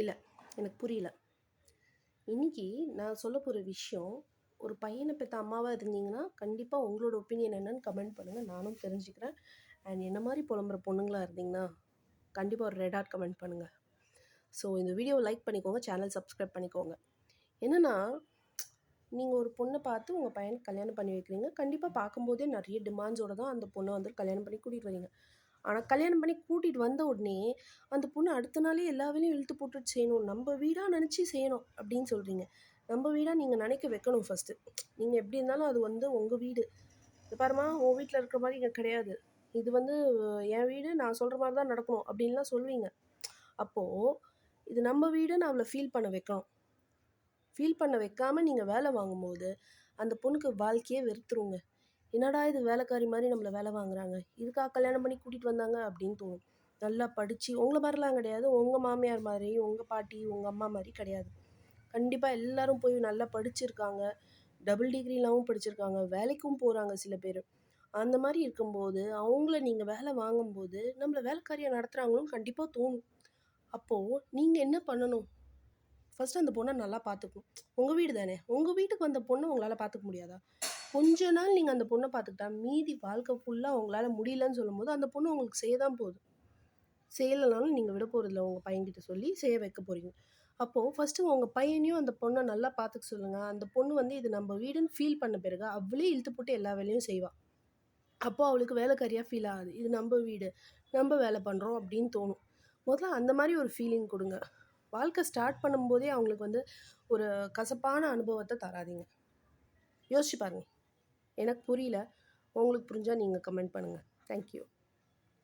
இல்ல. எனக்கு புரியல. இன்னைக்கு நான் சொல்லப் போற விஷயம், ஒரு பையன பெத்த அம்மாவா இருந்தீங்கன்னா, கண்டிப்பா உங்களோட ஒப்பீனியன் என்னன்னு கமெண்ட் பண்ணுங்க. நானும் தெரிஞ்சுக்கிறேன். அண்ட் என்ன மாரி புலம்புற பொண்ணுங்களா இருந்தீங்கன்னா, கண்டிப்பா ஒரு ரெட் ஹார்ட் கமெண்ட் பண்ணுங்க. ஸோ இந்த வீடியோவ லைக் பண்ணிக்கோங்க. சேனல் சப்ஸ்கிரைப் பண்ணிக்கோங்க. என்னன்னா, நீங்க ஒரு பொண்ண பார்த்து உங்க பையனுக்கு கல்யாணம் பண்ணி வைக்கிறீங்க. கண்டிப்பா பார்க்கும்போதே நெறைய டிமாண்ட்ஸோட தான் அந்த பொண்ண வந்து கல்யாணம் பண்ணி கூட்டிட்டு வரீங்க. ஆனா கல்யாணம் பண்ணி கூட்டிட்டு வந்த உடனே, அந்த பொண்ணு அடுத்த நாளே எல்லா வேலையும் இழுத்து போட்டுட்டு செய்யணும். "நம்ப வீடா நெனச்சு செய்யணும்" அப்படின்னு சொல்றீங்க. நம்ப வீடா நீங்க நெனைக்க வைக்கணும் ஃபர்ஸ்ட்டு. நீங்க எப்படி இருந்தாலும் அது வந்து உங்க வீடு. "இங்க பாரும்மா, உன் வீட்ல இருக்கிற மாரி இங்க கிடையாது. இது வந்து என் வீடு. நான் சொல்ற மாரி தான் நடக்கணும்" அப்படின்லாம் சொல்வீங்க. அப்போ, இது நம்ம வீடுன்னு அவள ஃபீல் பண்ண வைக்கணும். ஃபீல் பண்ண வைக்காம நீங்க வேலை வாங்கும்போது, அந்த பொண்ணுக்கு வாழ்க்கையே வெறுத்துருங்க. "என்னடா இது வேலைக்காரி மாரி நம்மள வேலை வாங்குறாங்க. இதுக்கா கல்யாணம் பண்ணி கூட்டிட்டு வந்தாங்க?" அப்படின்னு தோணும். நல்லா படிச்சு உங்கள மாரிலாம் கிடையாது. உங்க மாமியார் மாரி, உங்க பாட்டி, உங்க அம்மா மாரி கிடையாது. கண்டிப்பா எல்லாரும் போய் நல்லா படிச்சிருக்காங்க. டபுள் டிகிரிலாவும் படிச்சிருக்காங்க. வேலைக்கும் போறாங்க சில பேரு. அந்த மாரி இருக்கும்போது, அவங்கள நீங்க வேலை வாங்கும்போது, நம்மள வேலைக்காரியா நடத்துறாங்களோன்னு கண்டிப்பா தோணும். அப்போ நீங்க என்ன பண்ணணும்? ஃபர்ஸ்ட்டு அந்த பொண்ண நல்லா பார்த்துக்கணும். உங்க வீடு தானே! உங்க வீட்டுக்கு வந்த பொண்ண உங்களால பார்த்துக்க முடியாதா? கொஞ்ச நாள் நீங்க அந்த பொண்ண பார்த்துக்கிட்டா, மீதி வாழ்க்கை ஃபுல்லா உங்களால முடியலன்னு சொல்லும்போது, அந்த பொண்ணு உங்களுக்கு செய்ய தான் போகுது. செய்யலனாலும் நீங்க விட போறதில்ல. உங்க பையன்கிட்ட சொல்லி செய்ய வைக்க போறீங்க. அப்போ ஃபர்ஸ்ட்டு உங்க பையனையும் அந்த பொண்ண நல்லா பார்த்துக்க சொல்லுங்க. அந்த பொண்ணு வந்து இது நம்ம வீடுன்னு ஃபீல் பண்ண பிறகு, அவளே இழுத்து போட்டு எல்லா வேலையும் செய்வா. அப்போ அவளுக்கு வேலைக்காரியா ஃபீல் ஆகாது. இது நம்ப வீடு. நம்ப வேலை பண்றோம் அப்படின்னு தோணும். முதல்ல அந்த மாரி ஒரு ஃபீலிங் குடுங்க. வாழ்க்கை ஸ்டார்ட் பண்ணும்போதே அவங்களுக்கு வந்து ஒரு கசப்பான அனுபவத்த தராதீங்க. யோசிச்சு பாருங்க. எனக்கு புரியல. உங்களுக்கு புரிஞ்சா நீங்க கமெண்ட் பண்ணுங்க. Thank you.